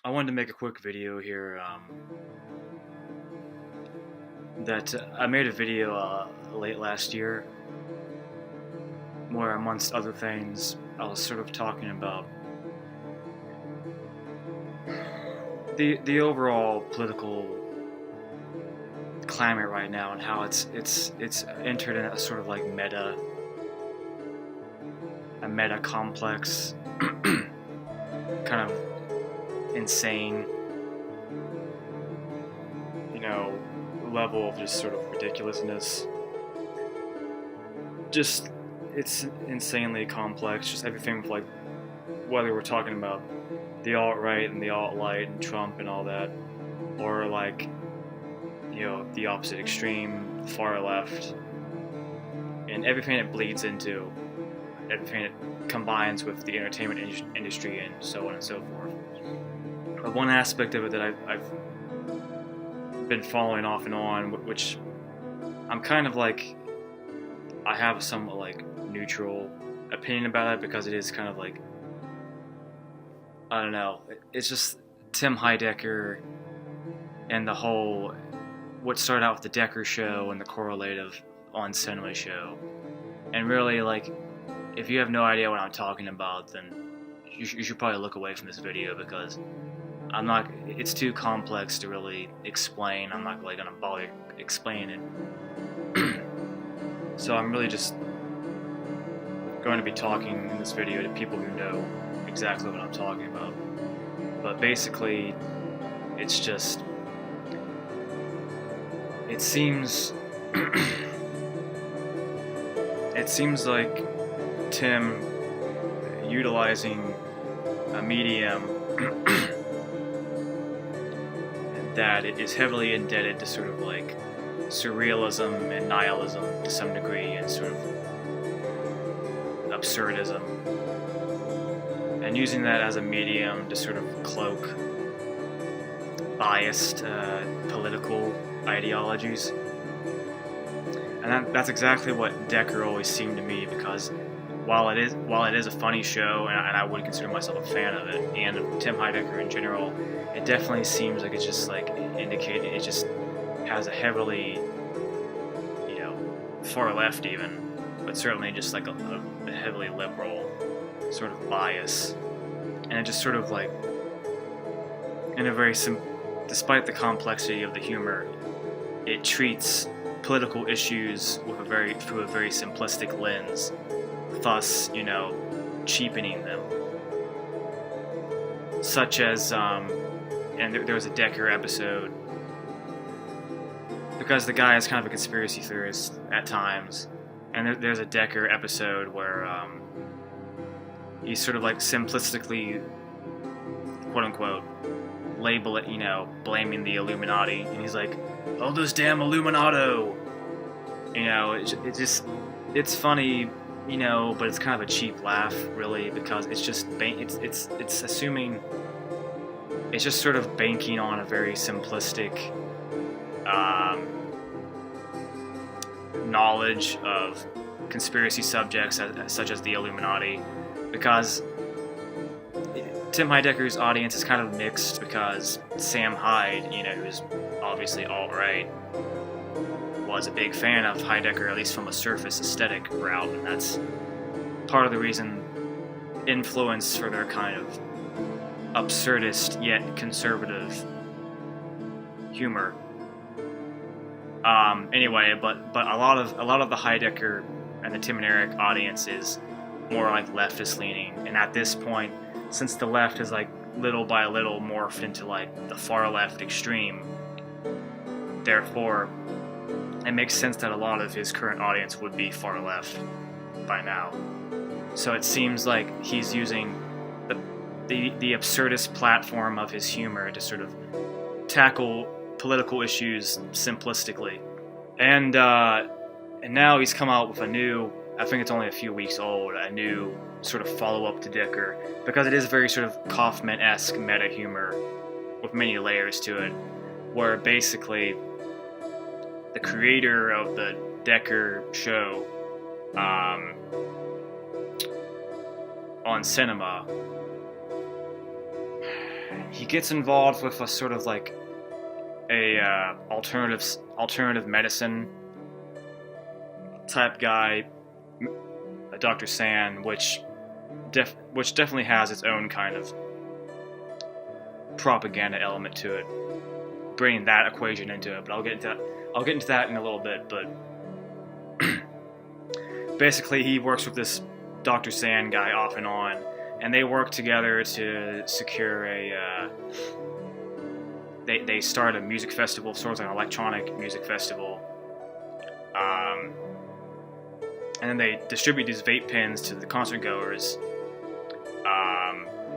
I wanted to make a quick video here. I made a video late last year, where amongst other things, I was sort of talking about the overall political climate right now and how it's entered in a sort of like meta complex, kind of insane, level of just sort of ridiculousness. Just, it's insanely complex. Just everything, like whether we're talking about the alt-right and the alt-light and Trump and all that, or like, the opposite extreme, far left, and everything it bleeds into, everything it combines with the entertainment industry and so on and so forth. But one aspect of it that I've been following off and on, which I'm kind of like, I have a somewhat like neutral opinion about it, because it is kind of like, I don't know, it's just Tim Heidecker and the whole, what started out with the Decker show and the correlative on cinema show. And really, like, if you have no idea what I'm talking about, then you should probably look away from this video, because it's too complex to really explain. I'm not really gonna bother explaining it. So I'm really just going to be talking in this video to people who know exactly what I'm talking about. But basically, it's just, it seems like Tim utilizing a medium that it is heavily indebted to sort of like surrealism and nihilism to some degree, and sort of absurdism, and using that as a medium to sort of cloak biased political ideologies. And that's exactly what Decker always seemed to me, because while it is a funny show, and I would consider myself a fan of it, and of Tim Heidecker in general, it definitely seems like it's just like indicated, it just has a heavily, far left even, but certainly just like a heavily liberal sort of bias. And it just sort of like, in a very despite the complexity of the humor, it treats political issues through a very simplistic lens, thus, cheapening them. Such as, and there was a Decker episode, because the guy is kind of a conspiracy theorist at times, and there's a Decker episode where he's sort of like simplistically, quote unquote, label it, blaming the Illuminati, and he's like, "Oh, those damn Illuminato!" It's funny, but it's kind of a cheap laugh, really, because it's just it's assuming, it's just sort of banking on a very simplistic knowledge of conspiracy subjects such as the Illuminati, because Tim Heidecker's audience is kind of mixed, because Sam Hyde, who's obviously alt-right, was a big fan of Heidecker, at least from a surface aesthetic route, and that's part of the reason, influence for their kind of absurdist yet conservative humor. Anyway, but a lot of the Heidecker and the Tim and Eric audience is more like leftist leaning, and at this point, since the left has like little by little morphed into like the far left extreme, therefore it makes sense that a lot of his current audience would be far left by now. So it seems like he's using the absurdist platform of his humor to sort of tackle political issues simplistically. And now he's come out with a new, I think it's only a few weeks old, a new sort of follow-up to Decker, because it is very sort of Kaufman-esque meta humor with many layers to it, where basically the creator of the Decker show on cinema he gets involved with a sort of like a alternative medicine type guy, Dr. Sand, which definitely has its own kind of propaganda element to it, bringing that equation into it. But I'll get into that in a little bit. But basically, he works with this Dr. Sand guy off and on, and they work together to secure a. They start a music festival, sort of like an electronic music festival. And then they distribute these vape pens to the concert goers.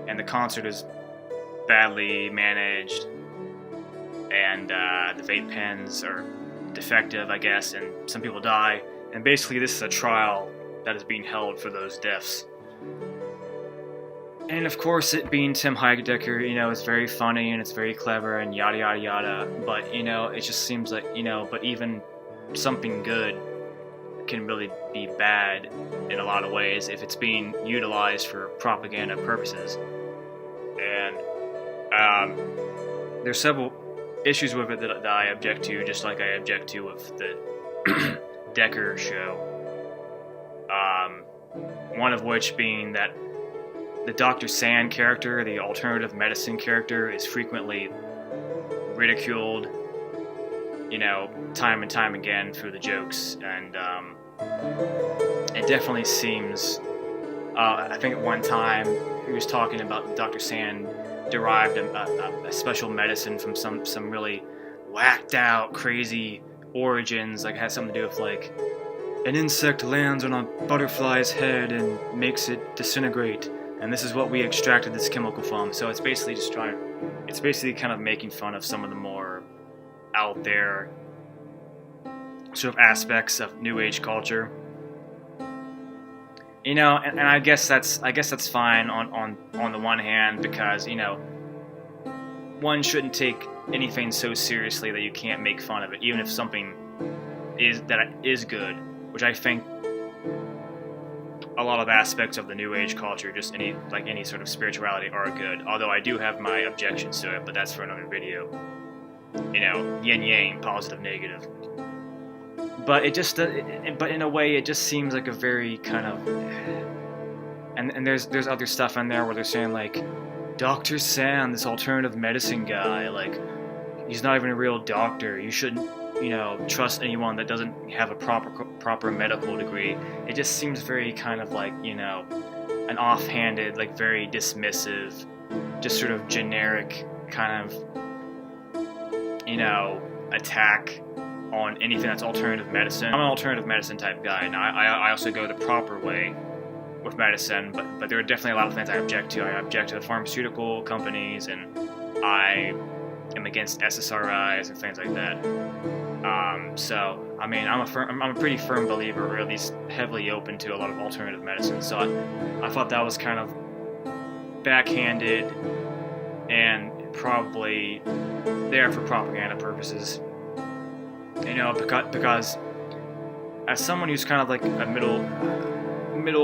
And the concert is badly managed, and the vape pens are defective, I guess, and some people die. And basically, this is a trial that is being held for those deaths. And of course, it being Tim Heidecker, it's very funny and it's very clever and yada yada yada. But it just seems like but even something good can really be bad in a lot of ways if it's being utilized for propaganda purposes. And there's several issues with it that I object to, just like I object to with the Decker show. One of which being that the Dr. Sand character, the alternative medicine character, is frequently ridiculed, time and time again through the jokes, and it definitely seems. I think at one time he was talking about Dr. Sand derived a special medicine from some really whacked out, crazy origins, like it has something to do with like an insect lands on a butterfly's head and makes it disintegrate, and this is what we extracted this chemical from. So it's basically it's basically kind of making fun of some of the more out there sort of aspects of New Age culture. And I guess that's fine on the one hand, because one shouldn't take anything so seriously that you can't make fun of it, even if something is good, which I think a lot of aspects of the New Age culture, just any sort of spirituality, are good. Although I do have my objections to it, but that's for another video. Yin yang, positive, negative. But but in a way, it just seems like a very kind of, and there's other stuff in there where they're saying like, Dr. Sand, this alternative medicine guy, like, he's not even a real doctor. You shouldn't, trust anyone that doesn't have a proper medical degree. It just seems very kind of like, an offhanded, like very dismissive, just sort of generic kind of, attack on anything that's alternative medicine. I'm an alternative medicine type guy, and I also go the proper way with medicine, but there are definitely a lot of things I object to. I object to the pharmaceutical companies, and I am against SSRIs and things like that. So, I mean, I'm a pretty firm believer, or at least heavily open to a lot of alternative medicine. So I thought that was kind of backhanded and probably there for propaganda purposes. Because as someone who's kind of like a middle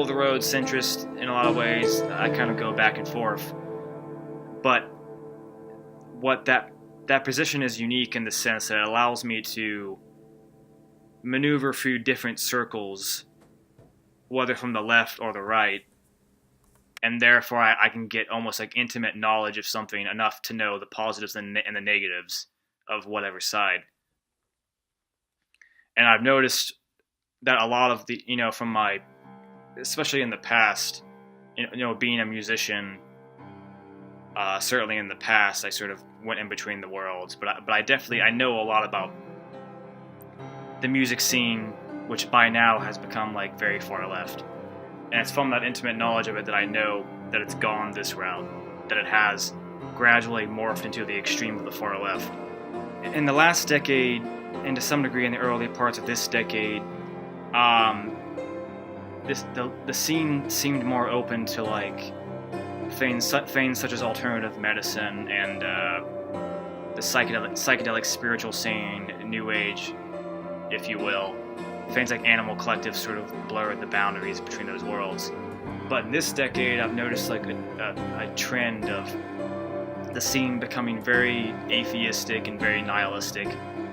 of the road centrist in a lot of ways, I kind of go back and forth. But what that position is unique in the sense that it allows me to maneuver through different circles, whether from the left or the right, and therefore I can get almost like intimate knowledge of something enough to know the positives and the negatives of whatever side. And I've noticed that a lot of the, from my, especially in the past, being a musician, certainly in the past, I sort of went in between the worlds. But I know a lot about the music scene, which by now has become like very far left. And it's from that intimate knowledge of it that I know that it's gone this route, that it has gradually morphed into the extreme of the far left. In the last decade, and to some degree in the early parts of this decade, the scene seemed more open to like things such as alternative medicine and the psychedelic spiritual scene, New Age, if you will. Things like Animal Collective sort of blurred the boundaries between those worlds. But in this decade, I've noticed like a trend of the scene becoming very atheistic and very nihilistic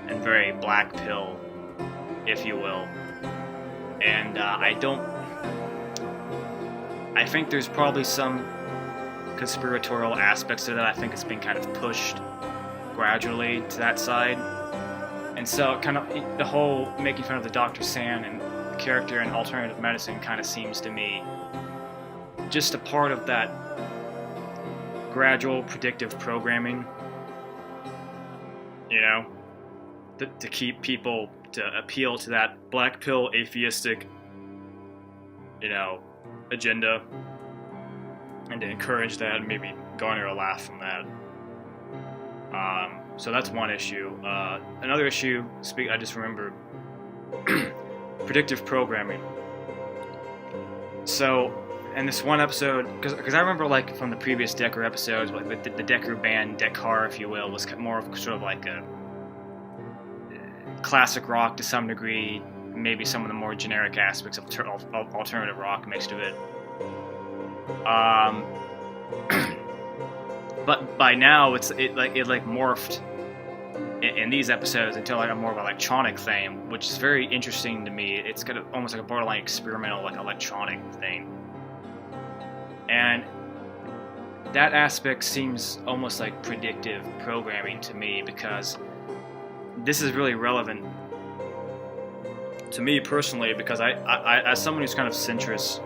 and very black pill, if you will. And I think there's probably some conspiratorial aspects to that. I think it's been kind of pushed gradually to that side. And so kind of the whole making fun of the Dr. Sand and character in alternative medicine kind of seems to me just a part of that gradual predictive programming, you know, to keep people, to appeal to that black pill atheistic, you know, agenda, and to encourage that and maybe garner a laugh from that. So that's one issue. Another issue, I just remembered, predictive programming. So, in this one episode, because I remember, like, from the previous Decker episodes, like the Decker band, Deckar, if you will, was more of sort of like a classic rock to some degree, maybe some of the more generic aspects of alternative rock mixed with it. But by now, it morphed in these episodes into like a more of an electronic thing, which is very interesting to me. It's kind of almost like a borderline experimental, like electronic thing, and that aspect seems almost like predictive programming to me, because this is really relevant to me personally, because I as someone who's kind of centrist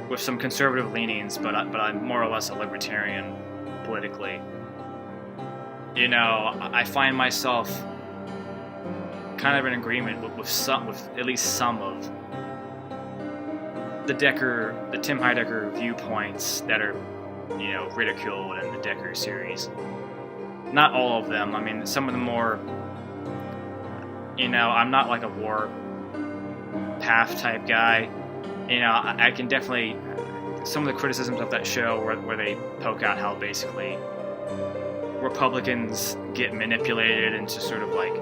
with some conservative leanings, but I'm more or less a libertarian politically. You know, I find myself kind of in agreement with at least some of the Tim Heidecker viewpoints that are, you know, ridiculed in the Decker series. Not all of them. I mean, some of the more, you know, I'm not like a war path type guy. You know, I can definitely, some of the criticisms of that show where they poke out how basically Republicans get manipulated into sort of like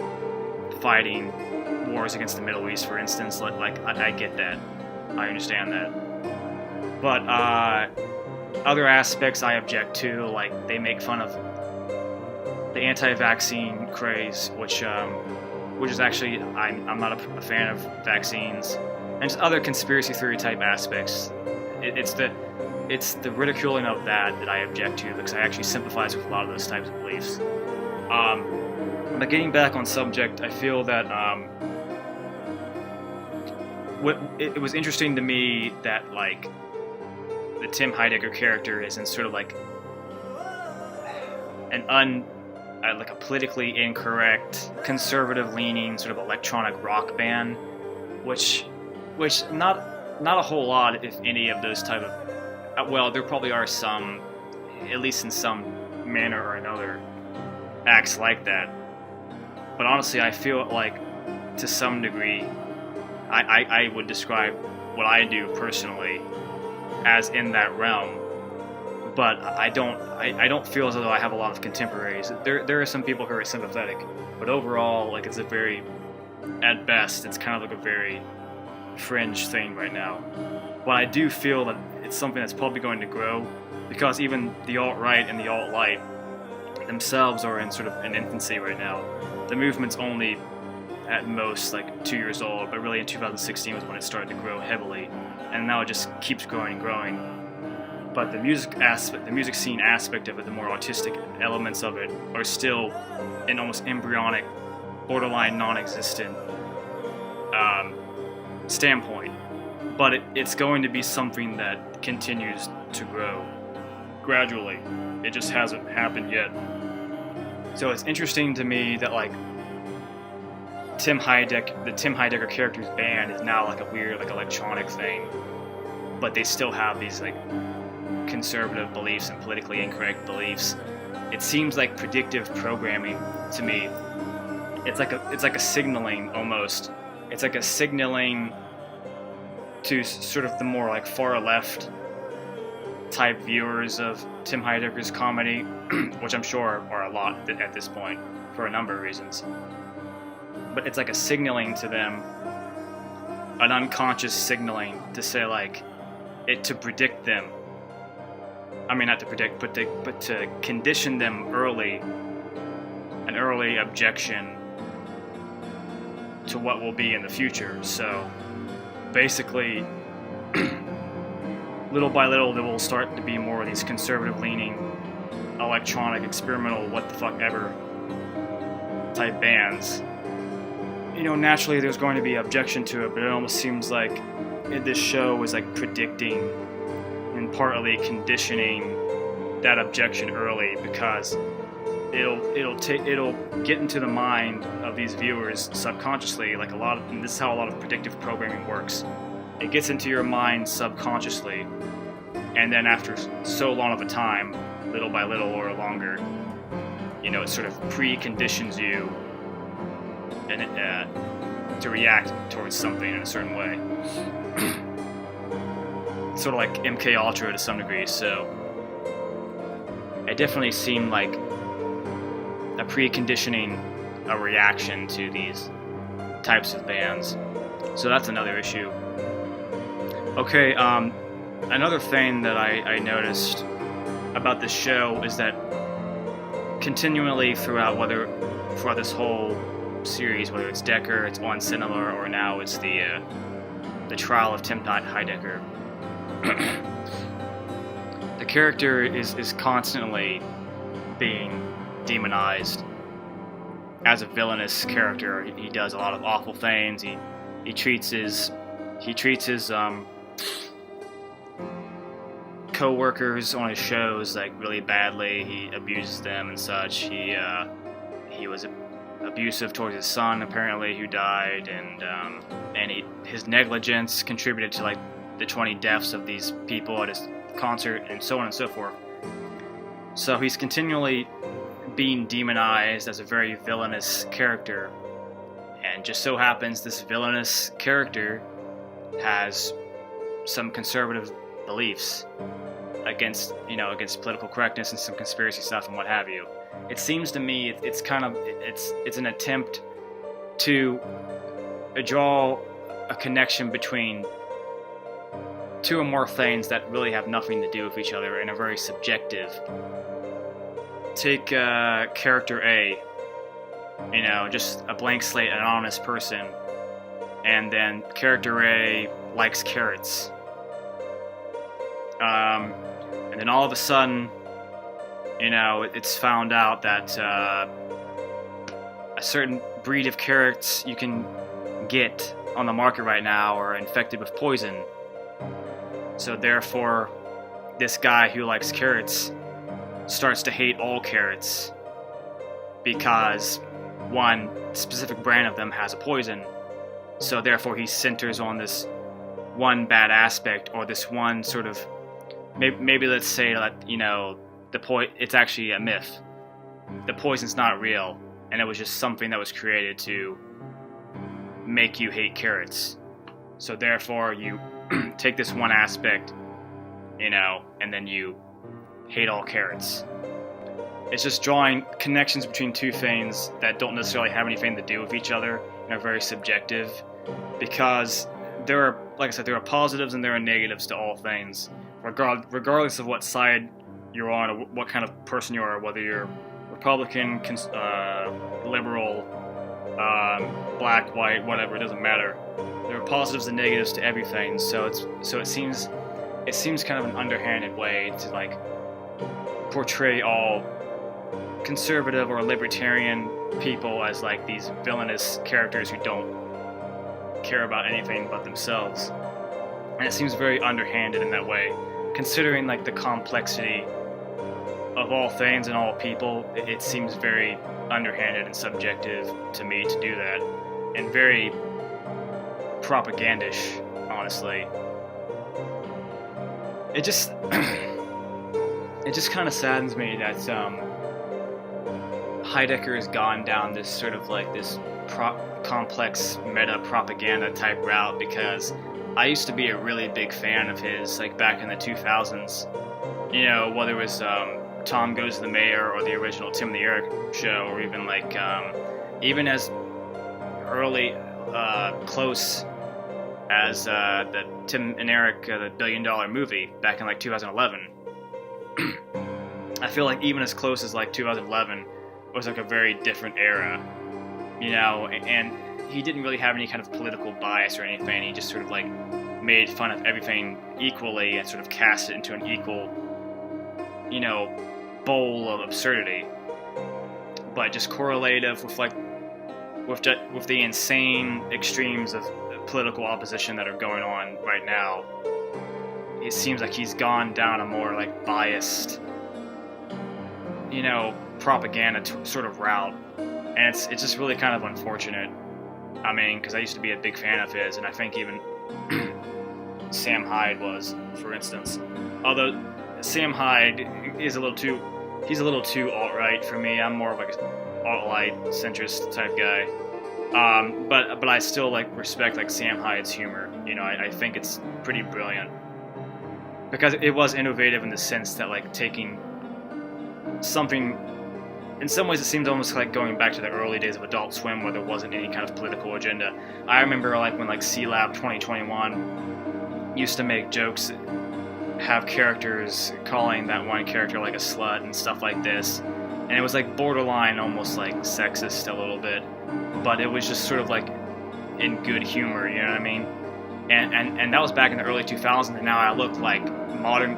fighting wars against the Middle East, for instance. Like I get that, I understand that, but other aspects I object to, like they make fun of the anti-vaccine craze, which is actually, I'm not a fan of vaccines, and just other conspiracy theory type aspects. It's the ridiculing of that I object to, because I actually sympathize with a lot of those types of beliefs. But getting back on subject, I feel that it was interesting to me that like the Tim Heidecker character is in sort of like like a politically incorrect, conservative-leaning sort of electronic rock band, which not a whole lot, if any, of those type of, well, there probably are some, at least in some manner or another, acts like that. But honestly, I feel like, to some degree, I would describe what I do personally as in that realm. But I don't feel as though I have a lot of contemporaries. There are some people who are sympathetic, but overall, like, it's a very, at best, it's kind of like a very fringe thing right now. But I do feel that it's something that's probably going to grow, because even the alt-right and the alt-light themselves are in sort of an infancy right now. The movement's only at most like 2 years old, but really in 2016 was when it started to grow heavily, and now it just keeps growing and growing. But the music scene aspect of it, the more autistic elements of it, are still an almost embryonic, borderline non-existent standpoint. But it's going to be something that continues to grow gradually. It just hasn't happened yet. So it's interesting to me that like the Tim Heidecker character's band is now like a weird like electronic thing, but they still have these like conservative beliefs and politically incorrect beliefs. It seems like predictive programming to me. It's like a signaling almost. It's like a signaling to sort of the more like far left type viewers of Tim Heidecker's comedy, which I'm sure are a lot at this point for a number of reasons. But it's like a signaling to them, an unconscious signaling to say like it to predict them I mean, not to predict, but to condition them early, an early objection to what will be in the future. So basically, little by little, there will start to be more of these conservative-leaning, electronic, experimental, what the fuck ever type bands. You know, naturally there's going to be objection to it, but it almost seems like this show was like predicting and partly conditioning that objection early, because it'll get into the mind of these viewers subconsciously, like and this is how a lot of predictive programming works. It gets into your mind subconsciously, and then after so long of a time, little by little or longer, you know, it sort of preconditions you and to react towards something in a certain way. Sort of like MK Ultra to some degree. So it definitely seemed like a preconditioning, a reaction to these types of bands. So that's another issue. Okay, another thing that I noticed about this show is that continually throughout this whole series, whether it's Decker, it's On Cinema, or now it's the Trial of Tim Heidecker, the character is constantly being demonized as a villainous character. He does a lot of awful things. He treats his co-workers on his shows like really badly. He abuses them and such. He was abusive towards his son, apparently, who died, and his negligence contributed to like the 20 deaths of these people at his concert, and so on and so forth. So he's continually being demonized as a very villainous character, and just so happens this villainous character has some conservative beliefs against political correctness and some conspiracy stuff and what have you. It seems to me it's an attempt to draw a connection between two or more things that really have nothing to do with each other and are very subjective. Take character A, just a blank slate, anonymous person, and then character A likes carrots. And then all of a sudden, it's found out that a certain breed of carrots you can get on the market right now are infected with poison. So therefore, this guy who likes carrots starts to hate all carrots because one specific brand of them has a poison. So therefore, he centers on this one bad aspect, or this one sort of, maybe let's say that, it's actually a myth. The poison's not real, and it was just something that was created to make you hate carrots. So therefore, you take this one aspect, and then you hate all carrots. It's just drawing connections between two things that don't necessarily have anything to do with each other and are very subjective, because there are, like I said, there are positives and there are negatives to all things, regardless of what side you're on or what kind of person you are, whether you're Republican, liberal, black, white, whatever, it doesn't matter. There are positives and negatives to everything, so it seems kind of an underhanded way to like portray all conservative or libertarian people as like these villainous characters who don't care about anything but themselves. And it seems very underhanded in that way, considering like the complexity of all things and all people. It seems very underhanded and subjective to me to do that, and very propagandish, honestly. It just kind of saddens me that Heidecker has gone down this sort of like this complex meta propaganda type route, because I used to be a really big fan of his, like back in the 2000s. Whether it was Tom Goes to the Mayor or the original Tim the Eric show, or even like even as early close as the Tim and Eric, the $1 billion movie back in like 2011. I feel like even as close as like 2011 was like a very different era, you know, and he didn't really have any kind of political bias or anything. He just sort of like made fun of everything equally and sort of cast it into an equal, you know, bowl of absurdity. But just correlative with like with the insane extremes of political opposition that are going on right now, it seems like he's gone down a more like biased, you know, propaganda sort of route, and it's just really kind of unfortunate. I mean, because I used to be a big fan of his, and I think even Sam Hyde was, for instance. Although Sam Hyde is a little too alt-right for me. I'm more of like an alt-right centrist type guy. But I still like respect like Sam Hyde's humor. You know, I think it's pretty brilliant because it was innovative in the sense that like taking something. In some ways, it seems almost like going back to the early days of Adult Swim, where there wasn't any kind of political agenda. I remember like when like C-Lab 2021 used to make jokes, have characters calling that one character like a slut and stuff like this, and it was like borderline almost like sexist a little bit, but it was just sort of like in good humor, you know what I mean? And that was back in the early 2000s, and now I look like modern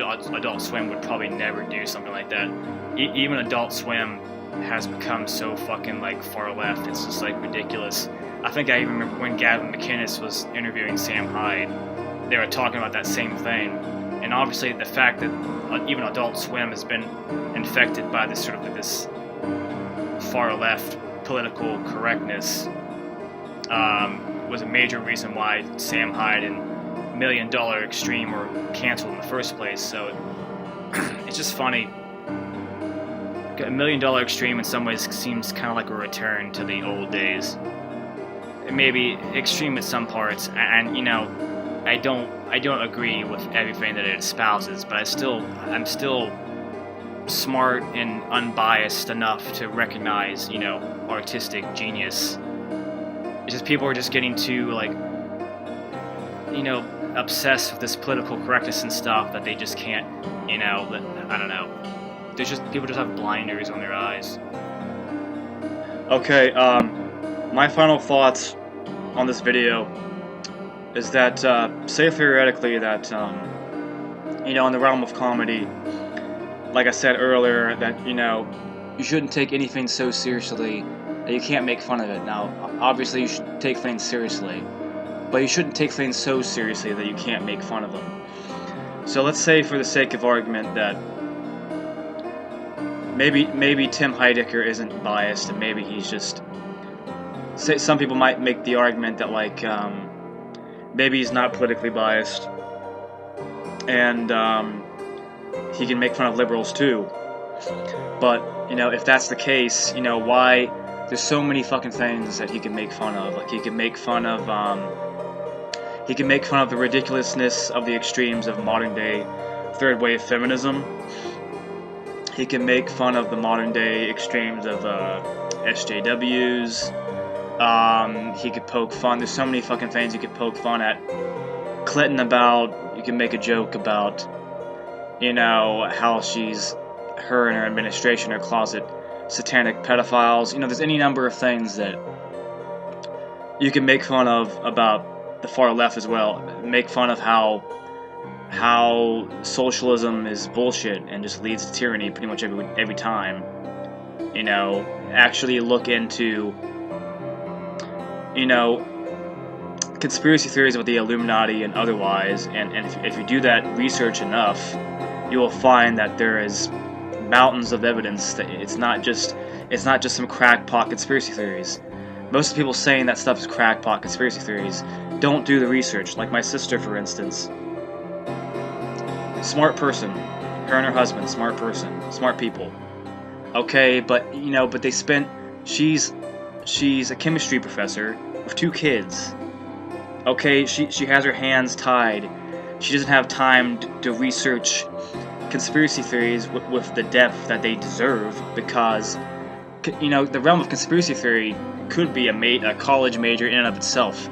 Adult Swim would probably never do something like that. Even Adult Swim has become so fucking like far left, it's just like ridiculous. I think I even remember when Gavin McInnes was interviewing Sam Hyde, they were talking about that same thing. And obviously the fact that even Adult Swim has been infected by this sort of this far left political correctness was a major reason why Sam Hyde and $1 Million Extreme were canceled in the first place. So it's just funny. $1 Million Extreme in some ways seems kind of like a return to the old days. Maybe extreme at some parts, and you know, I don't agree with everything that it espouses, but I'm still smart and unbiased enough to recognize, you know, artistic genius. It's just people are just getting too like, you know, obsessed with this political correctness and stuff that they just can't, you know, I don't know. There's just people just have blinders on their eyes. Okay, my final thoughts on this video is that say theoretically that you know, in the realm of comedy, like I said earlier, that you know, you shouldn't take anything so seriously that you can't make fun of it. Now, obviously, you should take things seriously, but you shouldn't take things so seriously that you can't make fun of them. So let's say, for the sake of argument, that maybe Tim Heidecker isn't biased, and maybe he's just. Say some people might make the argument that like maybe he's not politically biased, and he can make fun of liberals too. But you know, if that's the case, you know, why? There's so many fucking things that he can make fun of. Like he can make fun of the ridiculousness of the extremes of modern day third wave feminism. He can make fun of the modern day extremes of SJWs. He could poke fun. There's so many fucking things you could poke fun at Clinton about. You can make a joke about, you know, how her and her administration are closet satanic pedophiles. You know, there's any number of things that you can make fun of about the far left as well. Make fun of how socialism is bullshit and just leads to tyranny pretty much every time. You know, actually look into, you know, conspiracy theories about the Illuminati and otherwise, and if you do that research enough, you will find that there is mountains of evidence that it's not just some crackpot conspiracy theories. Most of the people saying that stuff is crackpot conspiracy theories don't do the research. Like my sister, for instance, smart person, her and her husband, smart person, smart people. Okay, but you know, but she's a chemistry professor with 2 kids. Okay, she has her hands tied. She doesn't have time to research conspiracy theories with the depth that they deserve, because, you know, the realm of conspiracy theory could be a college major in and of itself.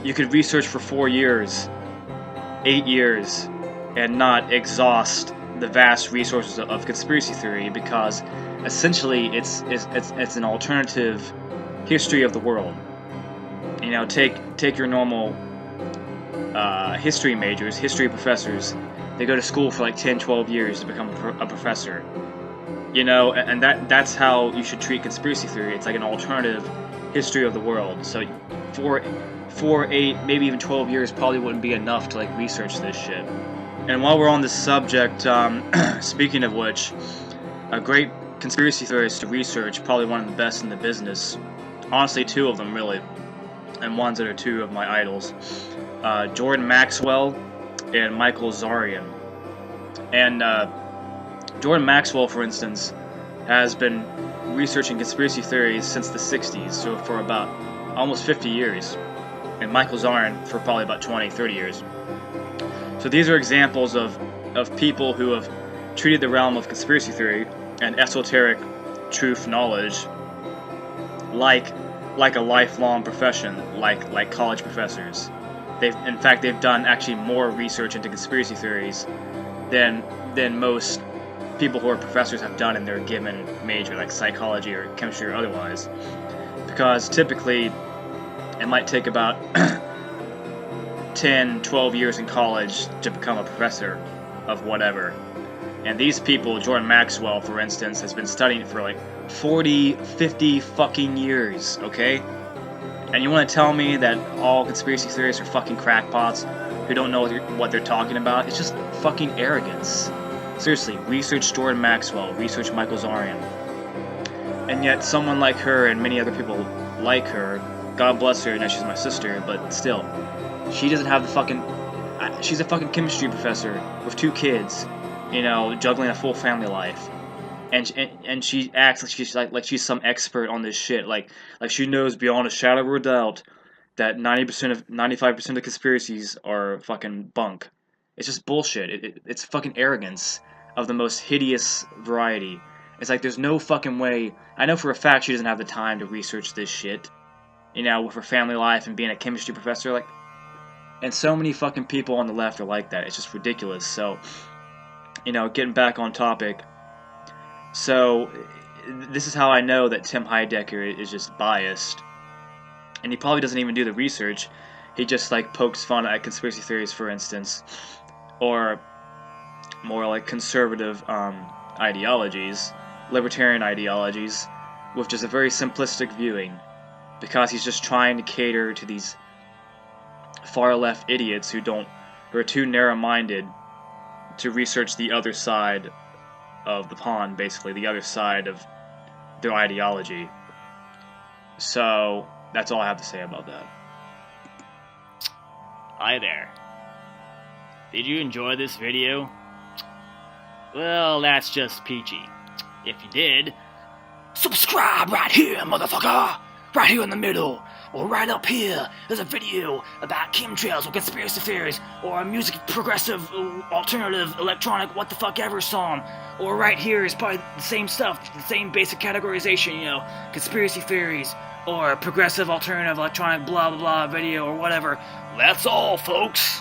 You could research for 4 years, 8 years, and not exhaust the vast resources of conspiracy theory, because essentially it's an alternative history of the world. You know, take your normal history majors, history professors. They go to school for like 10, 12 years to become a professor. You know, and that's how you should treat conspiracy theory. It's like an alternative history of the world. So 4, 8, maybe even 12 years probably wouldn't be enough to like research this shit. And while we're on this subject, speaking of which, a great conspiracy theorist to research, probably one of the best in the business. Honestly, two of them really, and ones that are two of my idols. Jordan Maxwell and Michael Zarian. And Jordan Maxwell, for instance, has been researching conspiracy theories since the 60s, so for about almost 50 years. And Michael Zarian for probably about 20, 30 years. So these are examples of people who have treated the realm of conspiracy theory and esoteric truth knowledge like a lifelong profession, like college professors. They've done actually more research into conspiracy theories than most people who are professors have done in their given major, like psychology or chemistry or otherwise. Because typically it might take about 10, 12 years in college to become a professor of whatever. And these people, Jordan Maxwell, for instance, has been studying for like 40, 50 fucking years, okay? And you want to tell me that all conspiracy theorists are fucking crackpots who don't know what they're talking about? It's just fucking arrogance. Seriously, research Jordan Maxwell, research Michael Zarian. And yet someone like her and many other people like her, God bless her, now she's my sister, but still, she doesn't have the fucking... She's a fucking chemistry professor with 2 kids, you know, juggling a full family life. And she acts like she's some expert on this shit, like she knows beyond a shadow of a doubt that 95% of conspiracies are fucking bunk. It's just bullshit. It's fucking arrogance of the most hideous variety. It's like there's no fucking way. I know for a fact she doesn't have the time to research this shit, you know, with her family life and being a chemistry professor, like. And so many fucking people on the left are like that. It's just ridiculous. So, you know, getting back on topic. So, this is how I know that Tim Heidecker is just biased. And he probably doesn't even do the research. He just, like, pokes fun at conspiracy theories, for instance. Or more like conservative ideologies, libertarian ideologies, with just a very simplistic viewing. Because he's just trying to cater to these far-left idiots who are too narrow-minded to research the other side of the pond, basically, the other side of their ideology. So, that's all I have to say about that. Hi there. Did you enjoy this video? Well, that's just peachy. If you did, subscribe right here, motherfucker! Right here in the middle, or right up here, there's a video about chemtrails or conspiracy theories, or a music progressive, alternative, electronic, what the fuck ever song. Or right here is probably the same stuff, the same basic categorization, you know, conspiracy theories, or progressive, alternative, electronic, blah blah blah video, or whatever. That's all, folks.